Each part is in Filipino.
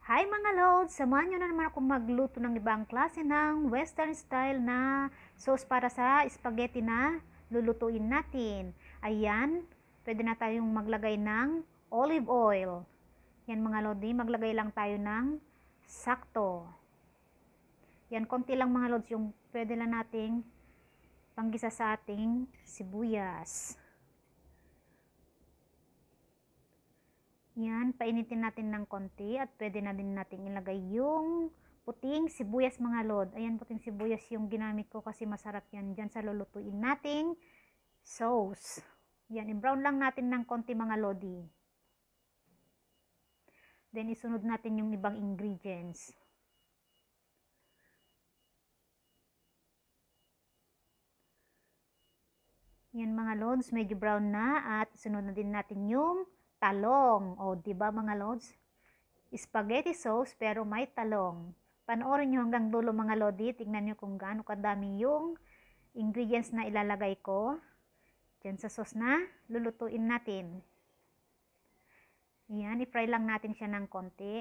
Hi mga lods! Samahan nyo na naman ako magluto ng ibang klase ng western style na sauce para sa spaghetti na lulutuin natin. Ayan, pwede na tayong maglagay ng olive oil. Yan mga lodi, maglagay lang tayo ng sakto. Yan, konti lang mga lods yung pwede lang nating panggisa sa ating sibuyas. Yan, painitin natin ng konti at pwede na din natin ilagay yung puting sibuyas mga lod. Ayan, puting sibuyas yung ginamit ko kasi masarap yan dyan sa lulutuin nating sauce. Yan, i-brown lang natin ng konti mga lodi. Then, isunod natin yung ibang ingredients. Yan mga lods, medyo brown na at isunod na din natin yung talong. O, diba mga lods? Spaghetti sauce pero may talong. Panoorin nyo hanggang dulo mga lodi. Tingnan nyo kung gaano kadami yung ingredients na ilalagay ko dyan sa sauce na lulutuin natin. Yan, i-fry lang natin siya ng konti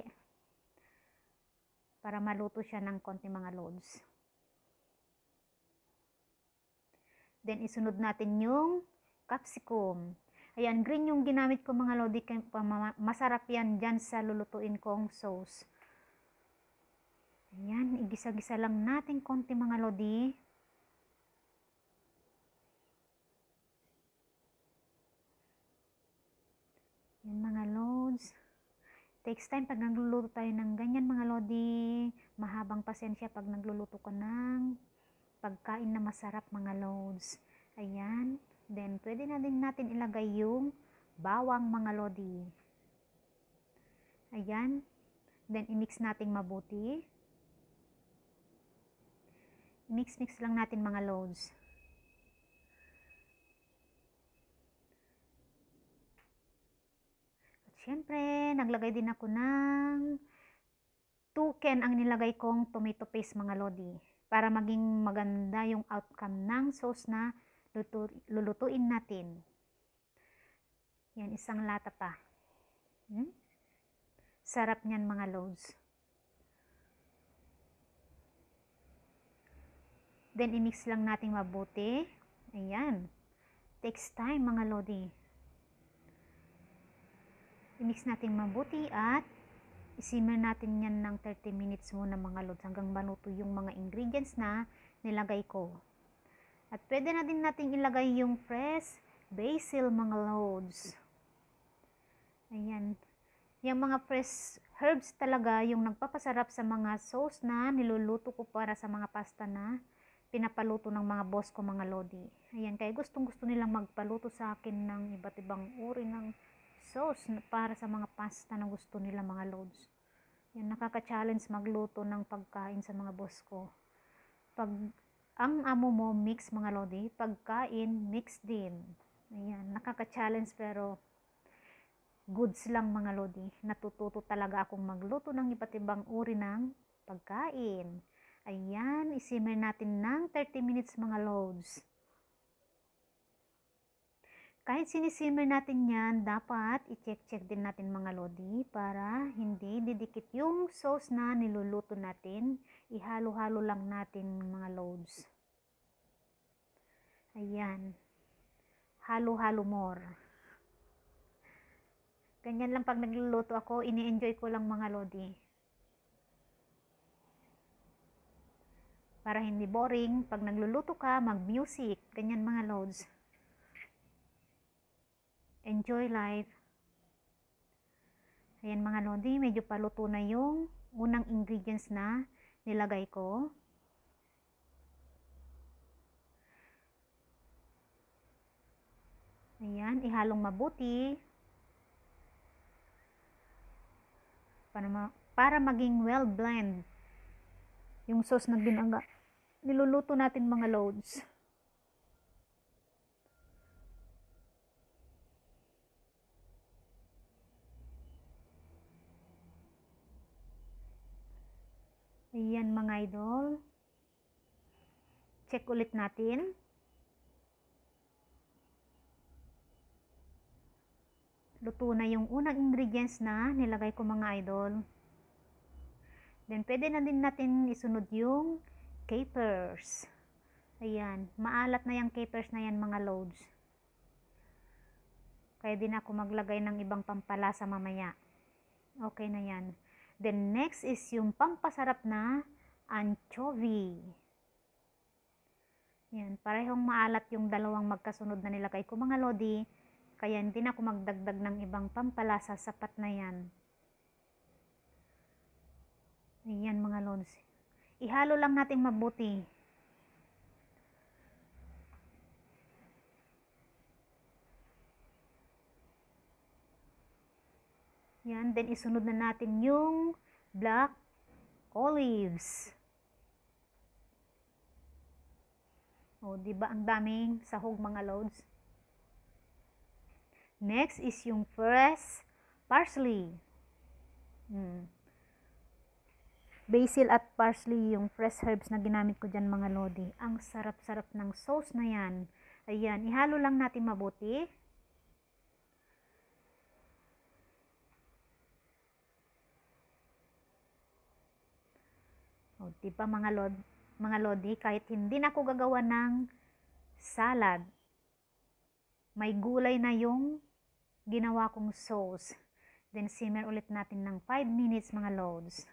para maluto siya ng konti mga lods. Then, isunod natin yung capsicum. Ayan, green yung ginamit ko mga lodi. Masarap yan dyan sa lulutuin kong sauce. Ayan, igisa-gisa lang natin konti mga lodi. Yan mga lods. Takes time pag nagluluto tayo ng ganyan mga lodi. Mahabang pasensya pag nagluluto ka ng pagkain na masarap mga lods. Ayan. Then, pwede na din natin ilagay yung bawang mga lodi. Ayan. Then, i-mix natin mabuti. I-mix-mix lang natin mga lods. At syempre, naglagay din ako ng 2 can ang nilagay kong tomato paste mga lodi. Para maging maganda yung outcome ng sauce na lulutuin natin. Yan, isang lata pa. Sarap niyan mga lods. Then, i-mix lang natin mabuti. Ayan. Takes time mga lodi. I-mix natin mabuti at isimmer natin yan ng 30 minutes muna mga lods hanggang maluto yung mga ingredients na nilagay ko. At pwede na din natin ilagay yung fresh basil mga lods. Ayan. Yung mga fresh herbs talaga yung nagpapasarap sa mga sauce na niluluto ko para sa mga pasta na pinapaluto ng mga boss ko mga lodi. Ayan, kaya gustong-gusto nilang magpaluto sa akin ng iba't ibang uri ng sauce para sa mga pasta na gusto nila mga lods. Yan, nakaka-challenge magluto ng pagkain sa mga boss ko. Pag ang amo mo mix mga lodi, pagkain mix din. Ayan, nakaka-challenge pero goods lang mga lodi. Natututo talaga akong magluto ng iba't ibang uri ng pagkain. Ayan, isimmer natin ng 30 minutes mga lods. Kahit sinisimmer natin yan, dapat i-check-check din natin mga lodi para hindi didikit yung sauce na niluluto natin. Ihalo-halo lang natin mga lods. Ayan. Halo-halo more. Ganyan lang pag nagluluto ako, ini-enjoy ko lang mga lodi. Para hindi boring, pag nagluluto ka, mag-music. Ganyan mga lods. Enjoy life. Ayan mga lodi, medyo paluto na yung unang ingredients na nilagay ko. Ayan, ihalong mabuti. Para maging well blend yung sauce na niluluto natin mga loads. Ayan mga idol. Check ulit natin. Luto na yung unang ingredients na nilagay ko mga idol. Then, pwede na din natin isunod yung capers. Ayan, maalat na yung capers na yan mga loads. Kaya din ako maglagay ng ibang pampalasa mamaya. Okay na yan. Then, next is yung pampasarap na anchovy. Yan, parehong maalat yung dalawang magkasunod na nilagay ko mga lodi. Kaya hindi na ako magdagdag ng ibang pampalasa, sapat na yan. Ayan mga lods. Ihalo lang natin mabuti. Yan, then isunod na natin yung black olives. O, diba ang daming sahog mga lods? Next is yung fresh parsley. Basil at parsley yung fresh herbs na ginamit ko dyan mga lodi. Ang sarap-sarap ng sauce na yan. Ayan, ihalo lang natin mabuti. O, diba mga lodi, kahit hindi na ako gagawa ng salad, may gulay na yung ginawa kong sauce. Then, simmer ulit natin ng 5 minutes mga lods.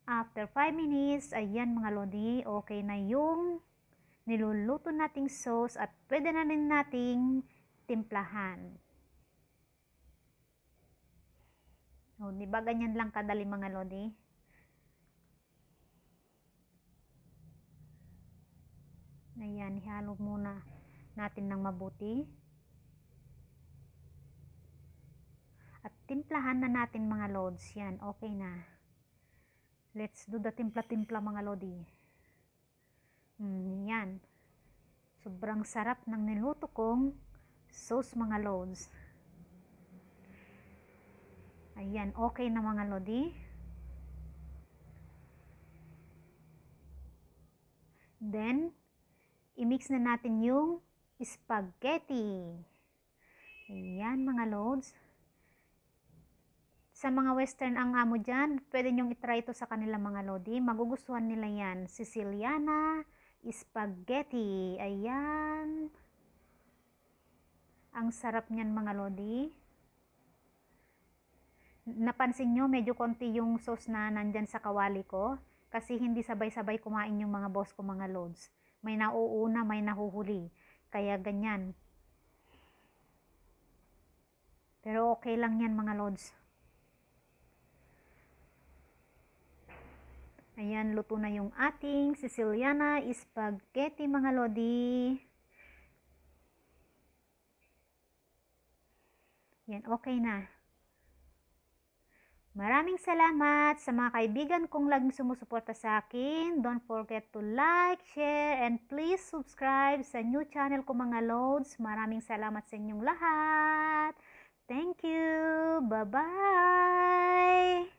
After 5 minutes, ayan mga lodi, okay na yung niluluto nating sauce at pwede na rin nating timplahan. O, diba ganyan lang kadali mga lodi? Ayan, ihalo muna natin ng mabuti. At timplahan na natin mga lods. Yan, okay na. Let's do the timpla-timpla mga lodi. Yan. Sobrang sarap ng niluto kong sauce mga lods. Ayan, okay na mga lodi. Then, i-mix na natin yung spaghetti. Ayan mga lods. Sa mga western ang amo dyan, pwede nyong itry ito sa kanila mga lodi. Magugustuhan nila yan. Siciliana spaghetti. Ayan. Ang sarap niyan mga lodi. Napansin nyo, medyo konti yung sauce na nandyan sa kawali ko. Kasi hindi sabay-sabay kumain yung mga boss ko mga lods. May nauuna, may nahuhuli. Kaya ganyan. Pero okay lang yan mga lods. Ayan, luto na yung ating Siciliana spaghetti mga lodi. Yan, okay na. Maraming salamat sa mga kaibigan kong laging sumusuporta sa akin. Don't forget to like, share, and please subscribe sa new channel ko mga lods. Maraming salamat sa inyong lahat. Thank you. Bye-bye.